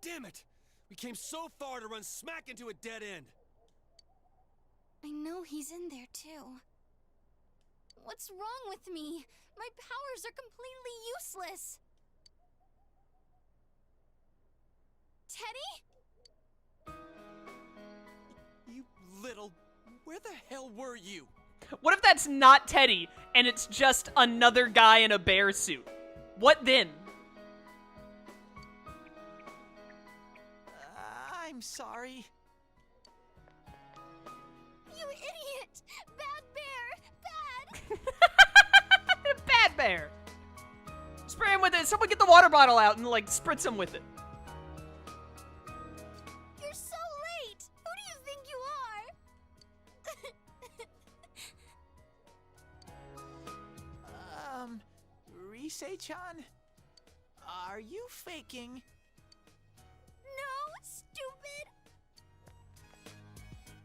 Damn it! We came so far to run smack into a dead end. I know he's in there too. What's wrong with me? My powers are completely useless. Teddie? You little... Where the hell were you? What if that's not Teddie, and it's just another guy in a bear suit? What then? I'm sorry. You idiot! Bad bear! Bad! Bad bear! Spray him with it. Someone get the water bottle out and, like, spritz him with it. You're so late! Who do you think you are? Rise-chan? Are you faking? No, stupid!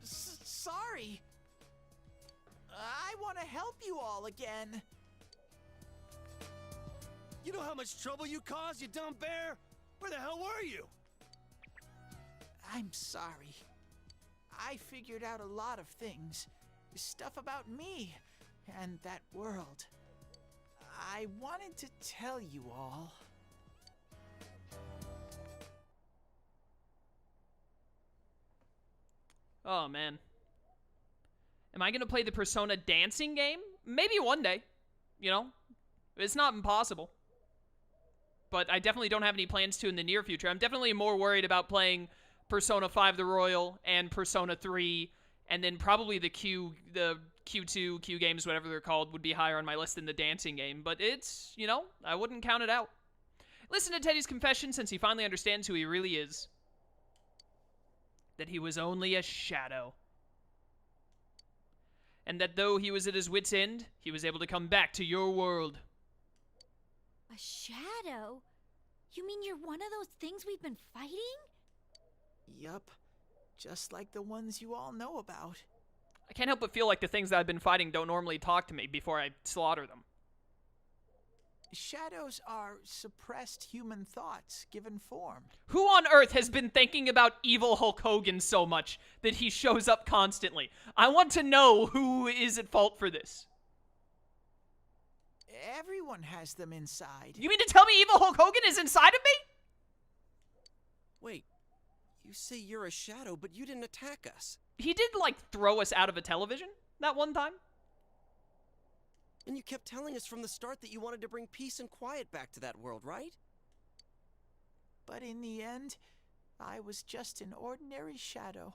Sorry. I want to help you all again. You know how much trouble you caused, you dumb bear? Where the hell were you? I'm sorry. I figured out a lot of things. Stuff about me and that world. I wanted to tell you all. Oh, man. Am I going to play the Persona dancing game? Maybe one day. You know? It's not impossible. But I definitely don't have any plans to in the near future. I'm definitely more worried about playing Persona 5 The Royal and Persona 3, and then probably the Q2, Q games, whatever they're called, would be higher on my list than the dancing game. But it's, you know, I wouldn't count it out. Listen to Teddie's confession since he finally understands who he really is. That he was only a shadow. And that though he was at his wit's end, he was able to come back to your world. A shadow? You mean you're one of those things we've been fighting? Yup. Just like the ones you all know about. I can't help but feel like the things that I've been fighting don't normally talk to me before I slaughter them. Shadows are suppressed human thoughts given form. Who on earth has been thinking about evil Hulk Hogan so much that he shows up constantly? I want to know who is at fault for this. Everyone has them inside. You mean to tell me evil Hulk Hogan is inside of me? Wait, you say you're a shadow, but you didn't attack us. He did, like, throw us out of a television that one time. And you kept telling us from the start that you wanted to bring peace and quiet back to that world, right? But in the end, I was just an ordinary shadow.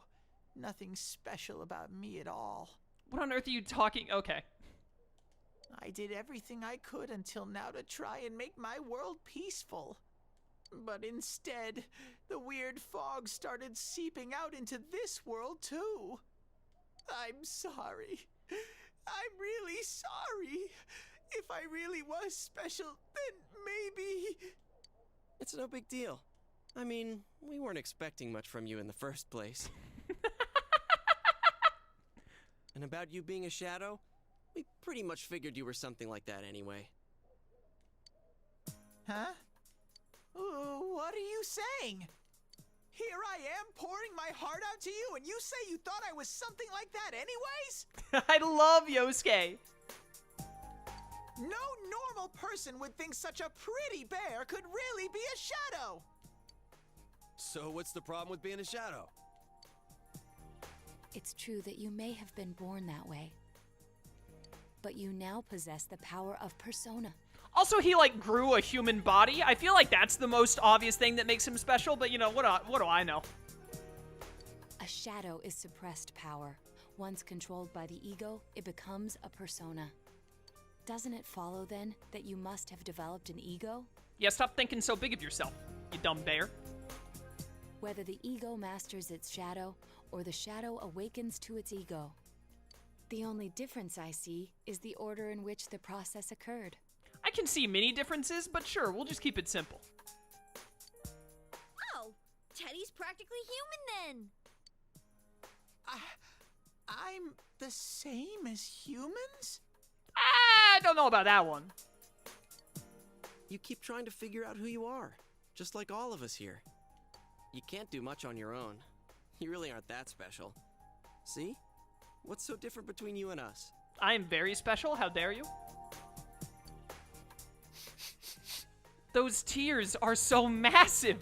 Nothing special about me at all. What on earth are you talking? Okay. I did everything I could until now to try and make my world peaceful. But instead, the weird fog started seeping out into this world too. I'm sorry. I'm really sorry. If I really was special, then maybe... It's no big deal. I mean, we weren't expecting much from you in the first place. And about you being a shadow, we pretty much figured you were something like that anyway. Huh? What are you saying? Here I am pouring my heart out to you, and you say you thought I was something like that anyways? I love Yosuke. No normal person would think such a pretty bear could really be a shadow. So what's the problem with being a shadow? It's true that you may have been born that way, but you now possess the power of persona. Also, he, like, grew a human body. I feel like that's the most obvious thing that makes him special, but, you know, what do I know? A shadow is suppressed power. Once controlled by the ego, it becomes a persona. Doesn't it follow, then, that you must have developed an ego? Yeah, stop thinking so big of yourself, you dumb bear. Whether the ego masters its shadow, or the shadow awakens to its ego. The only difference I see is the order in which the process occurred. I can see many differences, but sure, we'll just keep it simple. Oh, Teddie's practically human then. I'm the same as humans? I don't know about that one. You keep trying to figure out who you are, just like all of us here. You can't do much on your own. You really aren't that special. See? What's so different between you and us? I am very special, how dare you? Those tears are so massive.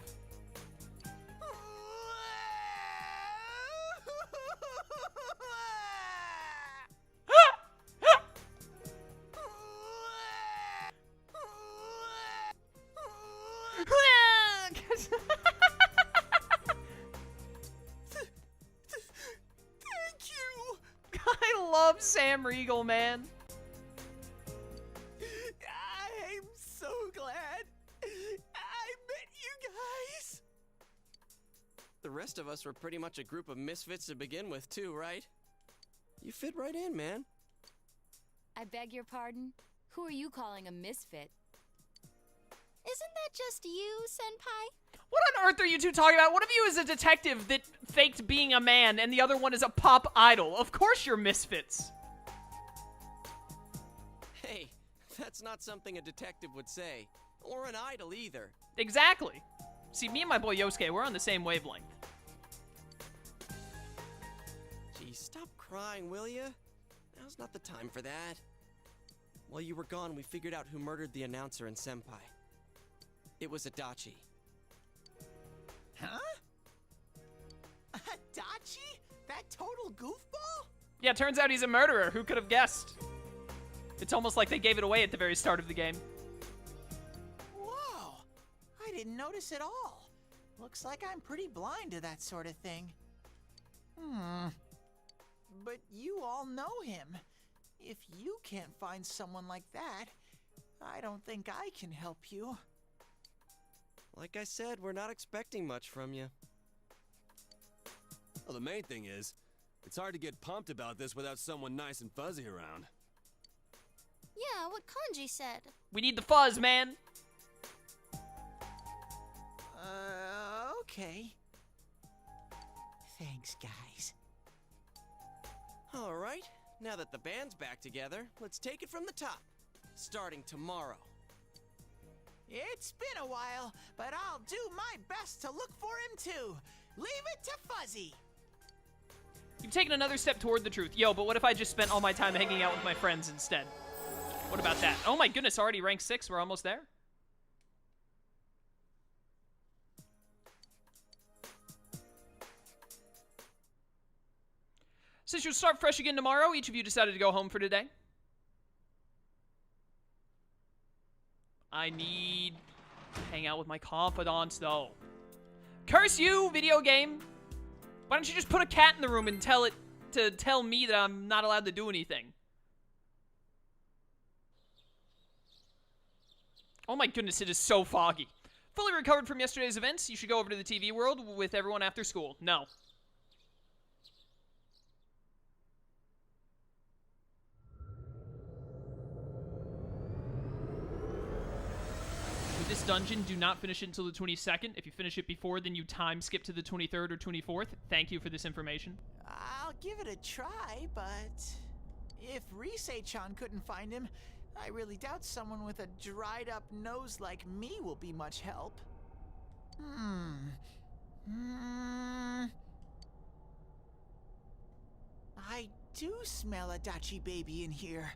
I love Sam Riegel, man. I'm so glad I met you guys. The rest of us were pretty much a group of misfits to begin with, too, right? You fit right in, man. I beg your pardon? Who are you calling a misfit? Isn't that just you, Senpai? What on earth are you two talking about? One of you is a detective that faked being a man, and the other one is a pop idol. Of course you're misfits. Hey, that's not something a detective would say. Or an idol, either. Exactly. See, me and my boy Yosuke, we're on the same wavelength. Gee, stop crying, will ya? Now's not the time for that. While you were gone, we figured out who murdered the announcer and Senpai. It was Adachi. Huh? Adachi? That total goofball? Yeah, turns out he's a murderer. Who could have guessed? It's almost like they gave it away at the very start of the game. Whoa! I didn't notice at all. Looks like I'm pretty blind to that sort of thing. But you all know him. If you can't find someone like that, I don't think I can help you. Like I said, we're not expecting much from you. Well, the main thing is, it's hard to get pumped about this without someone nice and fuzzy around. Yeah, what Kanji said. We need the fuzz, man. Okay. Thanks, guys. All right, now that the band's back together, let's take it from the top. Starting tomorrow. It's been a while, but I'll do my best to look for him too. Leave it to Fuzzy. You've taken another step toward the truth. Yo, but what if I just spent all my time hanging out with my friends instead? What about that? Oh my goodness, already rank 6. We're almost there. Since you'll start fresh again tomorrow, each of you decided to go home for today. I need to hang out with my confidants, though. Curse you, video game! Why don't you just put a cat in the room and tell it to tell me that I'm not allowed to do anything? Oh my goodness, it is so foggy. Fully recovered from yesterday's events, you should go over to the TV world with everyone after school. No. With this dungeon, do not finish it until the 22nd. If you finish it before, then you time skip to the 23rd or 24th. Thank you for this information. I'll give it a try, but if Risei-chan couldn't find him, I really doubt someone with a dried up nose like me will be much help. I do smell Adachi baby in here,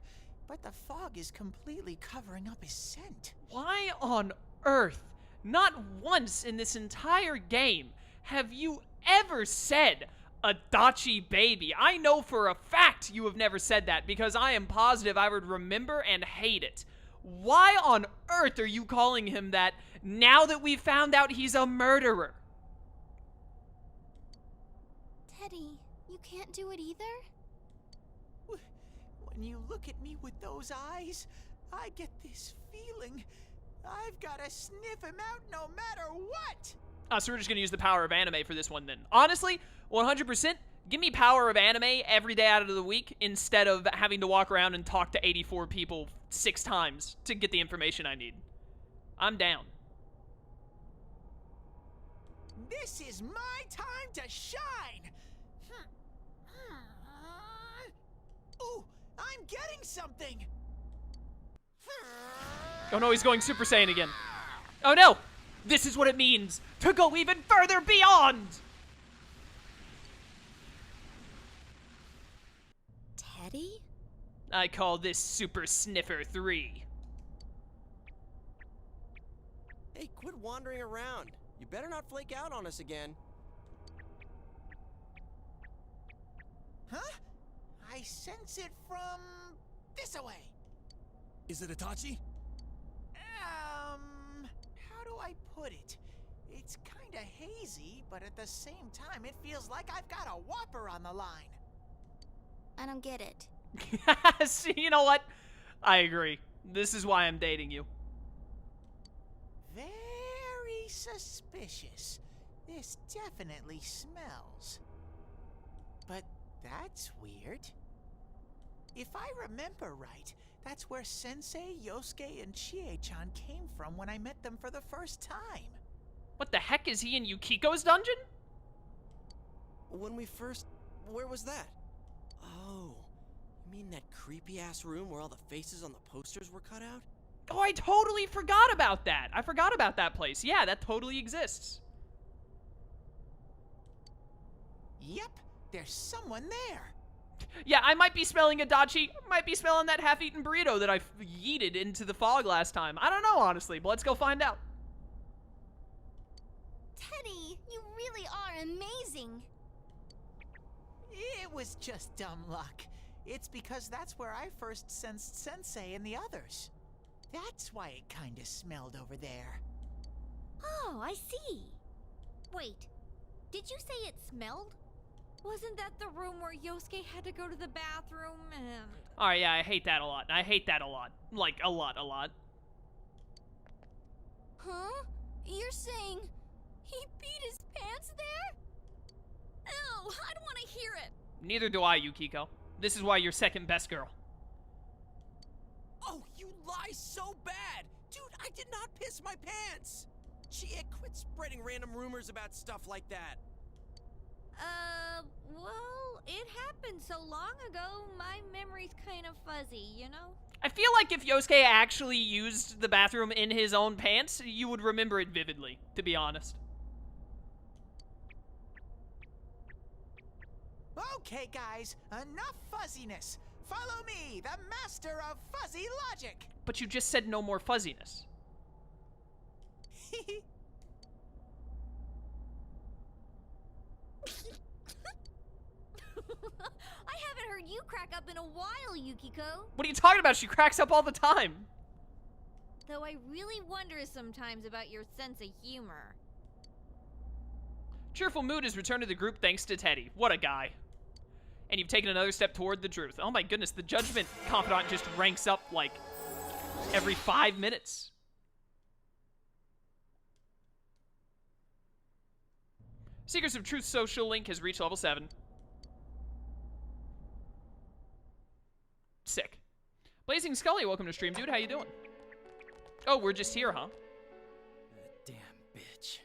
but the fog is completely covering up his scent. Why on earth, not once in this entire game, have you ever said Adachi baby? I know for a fact you have never said that because I am positive I would remember and hate it. Why on earth are you calling him that now that we found out he's a murderer? Teddie, you can't do it either? When you look at me with those eyes, I get this feeling I've got to sniff him out no matter what. So we're just going to use the power of anime for this one then. Honestly, 100%, give me power of anime every day out of the week instead of having to walk around and talk to 84 people 6 times to get the information I need. I'm down. This is my time to shine. Ooh, I'm getting something. Oh no, he's going Super Saiyan again. Oh no! This is what it means to go even further beyond! Teddie? I call this Super Sniffer 3. Hey, quit wandering around. You better not flake out on us again. Huh? I sense it from this away. Is it Adachi? How do I put it? It's kinda hazy, but at the same time, it feels like I've got a whopper on the line. I don't get it. See, you know what? I agree. This is why I'm dating you. Very suspicious. This definitely smells. But that's weird. If I remember right, that's where Sensei, Yosuke, and Chie-chan came from when I met them for the first time. What the heck, is he in Yukiko's dungeon? When we first... Where was that? Oh, you mean that creepy-ass room where all the faces on the posters were cut out? Oh, I totally forgot about that. I forgot about that place. Yeah, that totally exists. Yep, there's someone there. Yeah, I might be smelling Adachi. Might be smelling that half-eaten burrito that I yeeted into the fog last time. I don't know, honestly, but let's go find out. Teddie, you really are amazing. It was just dumb luck. It's because that's where I first sensed Sensei and the others. That's why it kinda smelled over there. Oh, I see. Wait, did you say it smelled? Wasn't that the room where Yosuke had to go to the bathroom and... Alright, yeah, I hate that a lot. I hate that a lot. Like, a lot. Huh? You're saying he beat his pants there? Ew, I don't want to hear it. Neither do I, Yukiko. This is why you're second best girl. Oh, you lie so bad! Dude, I did not piss my pants! Chie, quit spreading random rumors about stuff like that. Well, it happened so long ago, my memory's kind of fuzzy, you know? I feel like if Yosuke actually used the bathroom in his own pants, you would remember it vividly, to be honest. Okay, guys, enough fuzziness. Follow me, the master of fuzzy logic. But you just said no more fuzziness. I haven't heard you crack up in a while, Yukiko. What are you talking about? She cracks up all the time. Though I really wonder sometimes about your sense of humor. Cheerful mood has returned to the group thanks to Teddie. What a guy. And you've taken another step toward the truth. Oh my goodness, the judgment confidant just ranks up like every 5 minutes. Secrets of Truth social link has reached level 7. Sick. Blazing Scully, welcome to stream, dude. How you doing? Oh, we're just here, huh? That damn bitch.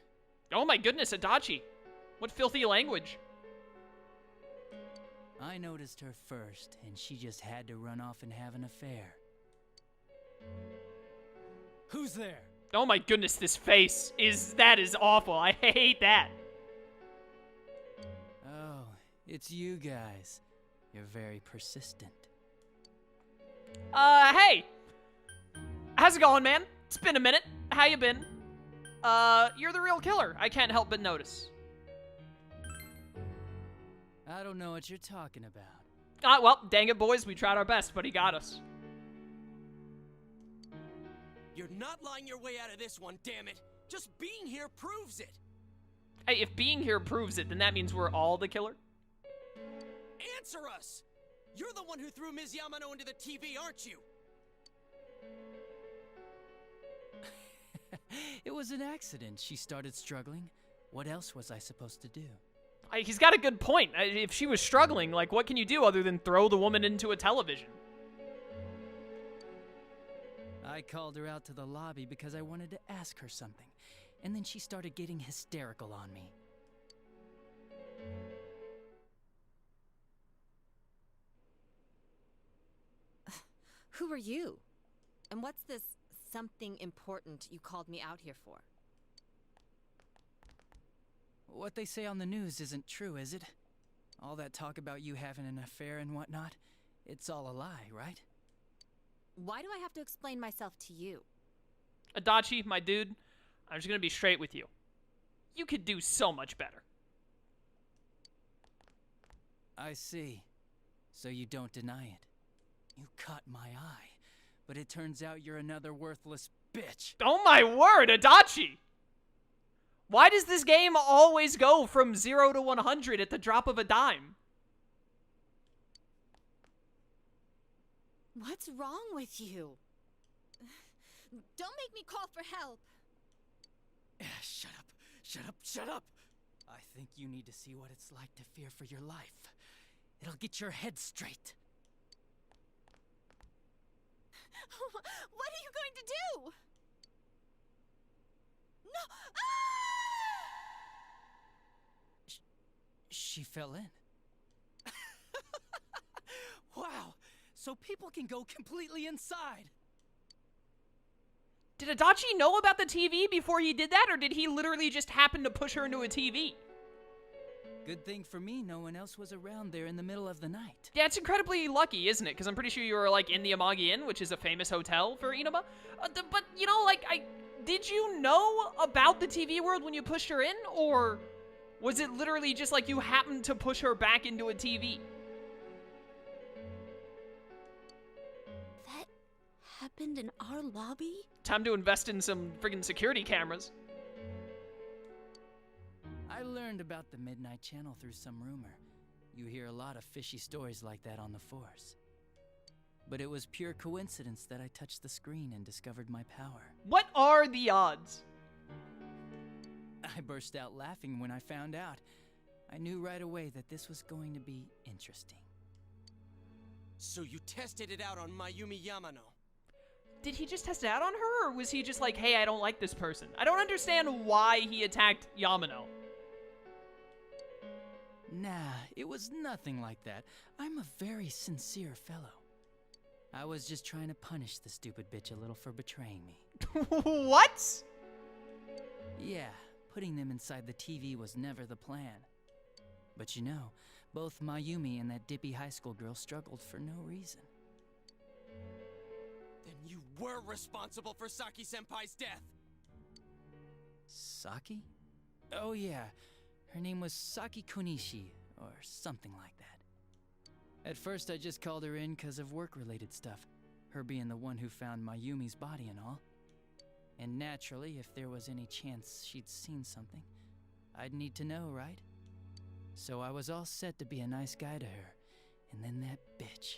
Oh my goodness, Adachi. What filthy language. I noticed her first, and she just had to run off and have an affair. Who's there? Oh my goodness, this face that is awful. I hate that. Oh, it's you guys. You're very persistent. Hey! How's it going, man? It's been a minute. How you been? You're the real killer. I can't help but notice. I don't know what you're talking about. Well, dang it, boys. We tried our best, but he got us. You're not lying your way out of this one, damn it! Just being here proves it! Hey, if being here proves it, then that means we're all the killer? Answer us! You're the one who threw Ms. Yamano into the TV, aren't you? It was an accident. She started struggling. What else was I supposed to do? He's got a good point. If she was struggling, like, what can you do other than throw the woman into a television? I called her out to the lobby because I wanted to ask her something, and then she started getting hysterical on me. Who are you? And what's this something important you called me out here for? What they say on the news isn't true, is it? All that talk about you having an affair and whatnot, it's all a lie, right? Why do I have to explain myself to you? Adachi, my dude, I'm just gonna be straight with you. You could do so much better. I see. So you don't deny it. You caught my eye, but it turns out you're another worthless bitch. Oh my word, Adachi! Why does this game always go from 0 to 100 at the drop of a dime? What's wrong with you? Don't make me call for help. Shut up, shut up, shut up! I think you need to see what it's like to fear for your life. It'll get your head straight. What are you going to do? No! Ah! She fell in. Wow, so people can go completely inside. Did Adachi know about the TV before he did that, or did he literally just happen to push her into a TV? Good thing for me, no one else was around there in the middle of the night. Yeah, it's incredibly lucky, isn't it? Because I'm pretty sure you were, like, in the Amagi Inn, which is a famous hotel for Inaba. But, you know, like, did you know about the TV world when you pushed her in? Or was it literally just, like, you happened to push her back into a TV? That happened in our lobby? Time to invest in some friggin' security cameras. I learned about the Midnight Channel through some rumor. You hear a lot of fishy stories like that on the force. But it was pure coincidence that I touched the screen and discovered my power. What are the odds? I burst out laughing when I found out. I knew right away that this was going to be interesting. So you tested it out on Mayumi Yamano. Did he just test it out on her, or was he just like, hey, I don't like this person? I don't understand why he attacked Yamano. Nah, it was nothing like that. I'm a very sincere fellow. I was just trying to punish the stupid bitch a little for betraying me. What? Yeah, putting them inside the TV was never the plan. But you know, both Mayumi and that dippy high school girl struggled for no reason. Then you were responsible for Saki-senpai's death! Saki? Oh yeah, her name was Saki Konishi, or something like that. At first I just called her in because of work-related stuff, her being the one who found Mayumi's body and all. And naturally, if there was any chance she'd seen something, I'd need to know, right? So I was all set to be a nice guy to her, and then that bitch.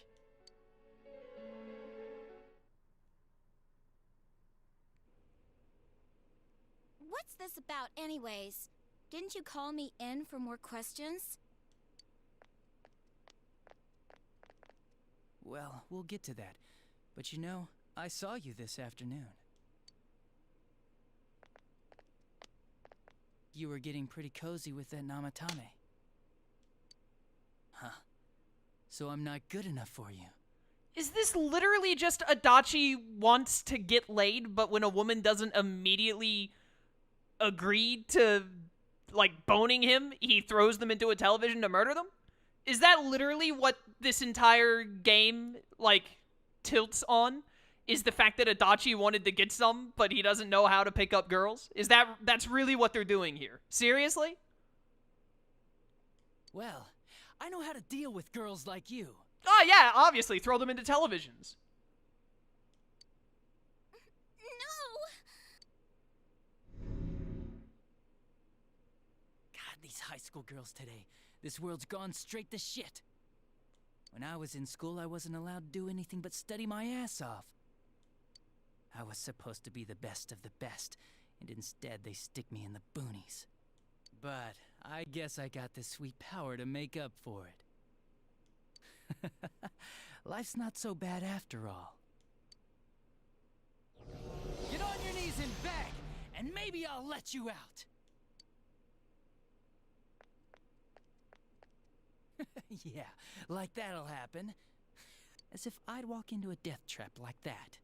What's this about anyways? Didn't you call me in for more questions? Well, we'll get to that. But you know, I saw you this afternoon. You were getting pretty cozy with that Namatame. Huh. So I'm not good enough for you. Is this literally just Adachi wants to get laid, but when a woman doesn't immediately agree to, like, boning him, he throws them into a television to murder them? Is that literally what this entire game, like, tilts on? Is the fact that Adachi wanted to get some, but he doesn't know how to pick up girls? That's really what they're doing here? Seriously? Well, I know how to deal with girls like you. Oh yeah, obviously, throw them into televisions. God, these high school girls today. This world's gone straight to shit. When I was in school, I wasn't allowed to do anything but study my ass off. I was supposed to be the best of the best, and instead they stick me in the boonies. But I guess I got the sweet power to make up for it. Life's not so bad after all. Get on your knees and beg, and maybe I'll let you out. Yeah, like that'll happen. As if I'd walk into a death trap like that.